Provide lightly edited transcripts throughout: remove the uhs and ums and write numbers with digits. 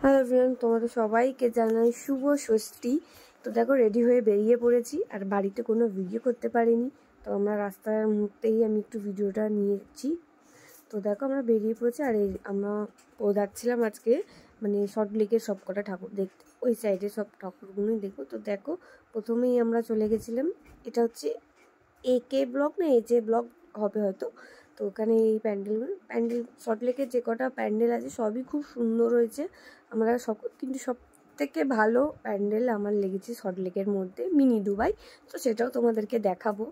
Hello everyone, তোমাদের সবাইকে জানাই শুভ ষষ্ঠী। তো দেখো রেডি হয়ে বেরিয়ে পড়েছি, আর বাড়িতে কোনো ভিডিও করতে পারিনি, তো আমরা রাস্তার মুহূর্তেই আমি একটু ভিডিওটা নিয়েছি। তো দেখো আমরা বেরিয়ে পড়েছি, আর এই আমরা যাচ্ছিলাম আজকে মানে সল্ট লেকের সব কটা ঠাকুর দেখতে, ওই সাইডে সব ঠাকুরগুলোই দেখো। তো দেখো প্রথমেই আমরা চলে গেছিলাম, এটা হচ্ছে একে ব্লক না এজে ব্লক হবে হয়তো। তো ওখানে এই প্যান্ডেল সল্ট লেকের যে কটা প্যান্ডেল আছে সবই খুব সুন্দর হয়েছে। আমরা কিন্তু সব থেকে ভালো প্যান্ডেল আমার লেগেছে সল্ট লেকের মধ্যে মিনি দুবাই, তো সেটাও তোমাদেরকে দেখাবো।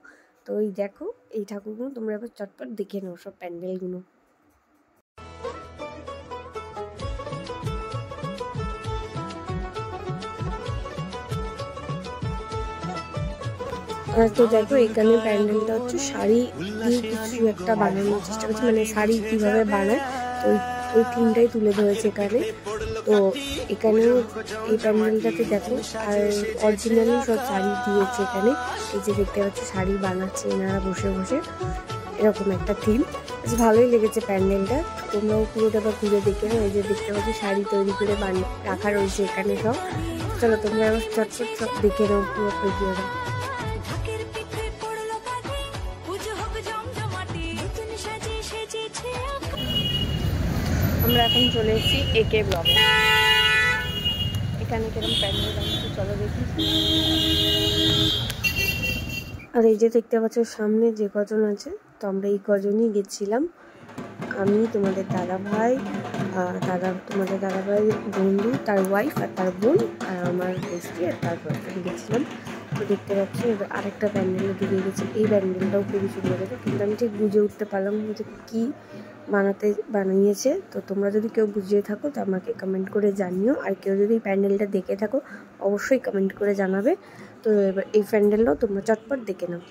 তো এই দেখো এই ঠাকুরগুলো তোমরা এবার চটপট দেখে নাও সব প্যান্ডেলগুলো। আর তো দেখো এখানে প্যান্ডেলটা হচ্ছে শাড়ি দিয়ে কিছু একটা বানানোর চেষ্টা করছে, মানে শাড়ি কিভাবে বানায় তো ওই থিমটাই তুলে ধরেছে এখানে। তো এখানেও এই প্যান্ডেলটাতে দেখো আর অরিজিনালি সব শাড়ি দিয়েছে এখানে। এই যে দেখতে পাচ্ছি শাড়ি বানাচ্ছে এনারা বসে বসে, এরকম একটা থিম। বেশ ভালোই লেগেছে প্যান্ডেলটা, তোমরাও পুরোটা বা ঘুরে দেখে নাও। এই যে দেখতে পাচ্ছি শাড়ি তৈরি করে রাখা রয়েছে এখানে সব। চলো তোমরা এবার চটপট সব দেখে নাও পুরো ভিডিওটা। আমরা এখন চলে এসেছি একে ব্লকে, এখানে কিরকম প্যান্ডেল বানিয়েছে চলো দেখি। আর এই যে দেখতে পাচ্ছ সামনে যে কজন আছে, তো আমরা এই কজনই গেছিলাম, আমি, তোমাদের দাদাভাই, তোমাদের দাদাভাই বন্ধু, তার ওয়াইফ আর তার বোন, আর আমার বেস্টি আর তার বয়ফ্রেন্ড গেছিলাম। তো দেখতে পাচ্ছি এবার আরেকটা প্যান্ডেলে ঢুকে গেছি। এই প্যান্ডেলটাও খুবই সুন্দর হয়েছে, কিন্তু আমি ঠিক বুঝে উঠতে পারলাম না যে কী বানিয়েছে। তো তোমরা যদি কেউ বুঝিয়ে থাকো তো আমাকে কমেন্ট করে জানিও, আর কেউ যদি এই প্যান্ডেলটা দেখে থাকো অবশ্যই কমেন্ট করে জানাবে। তো এবার এই প্যান্ডেলটাও তোমরা চটপট দেখে নাও।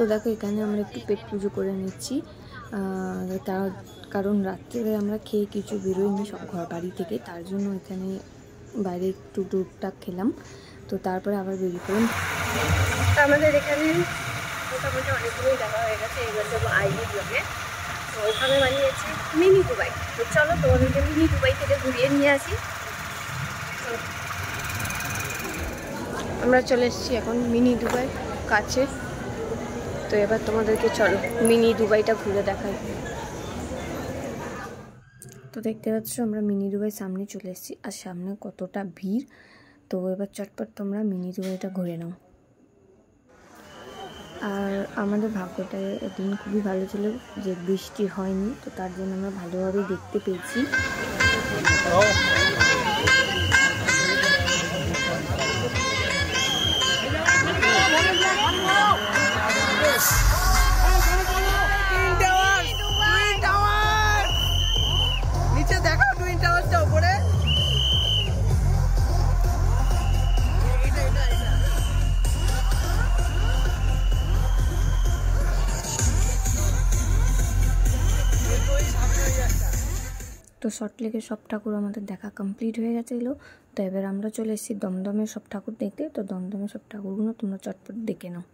তো দেখো এখানে আমরা একটু পেট পুজো করে নিচ্ছি, তার কারণ রাত্রে আমরা খেয়ে কিছু বেরোইনি সব ঘর বাড়ি থেকে, তার জন্য এখানে বাইরে একটু টুকটাক খেলাম। তো তারপরে আবার বেরিয়ে পড়লাম। আমাদের এখানে মোটামুটি অনেকগুলোই দেখা হয়ে গেছে, এবার যাবো আইডি ব্লগে। তো ওখানে বানিয়েছি মিনি দুবাই। তো চলো তোমাদেরকে মিনি দুবাই থেকে ঘুরিয়ে নিয়ে আসি। আমরা চলে এসেছি এখন মিনি দুবাই কাছে। তো এবার তোমাদেরকে চলো মিনি দুবাইটা ঘুরে দেখাই। তো দেখতে পাচ্ছ আমরা মিনি দুবাই সামনে চলে এসেছি, আর সামনে কতটা ভিড়। তো এবার চটপট তোমরা মিনি দুবাইটা ঘুরে নাও। আর আমাদের ভাগ্যটা দিন খুবই ভালো ছিল যে বৃষ্টি হয়নি, তো তার জন্য আমরা ভালোভাবেই দেখতে পেয়েছি। তো সল্টলেকের সব ঠাকুর আমাদের দেখা কমপ্লিট হয়ে গেছিলো। তো এবার আমরা চলে এসেছি দমদমের সব ঠাকুর দেখতে। তো দমদমের সব ঠাকুরগুলো তোমরা চটপট দেখে নাও।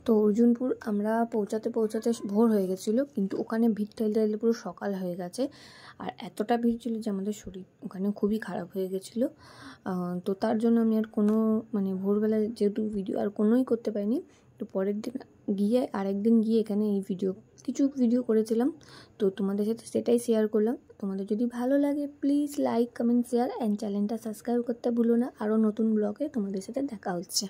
তো অর্জুনপুর আমরা পৌঁছাতে ভোর হয়ে গেছিলো, কিন্তু ওখানে ভিড় ঠেলতে পুরো সকাল হয়ে গেছে। আর এতটা ভিড় ছিল যে আমাদের শরীর ওখানে খুবই খারাপ হয়ে গেছিলো। তো তার জন্য আমি আর কোনো ভোরবেলা যেহেতু ভিডিও আর কোনোই করতে পারিনি, তো পরের দিন গিয়ে আরেকদিন গিয়ে এখানে এই কিছু ভিডিও করেছিলাম, তো তোমাদের সাথে সেটাই শেয়ার করলাম। তোমাদের যদি ভালো লাগে please like, comment, share and চ্যানেলটা সাবস্ক্রাইব করতে ভুলো না। আরও নতুন ব্লগে তোমাদের সাথে দেখা হচ্ছে।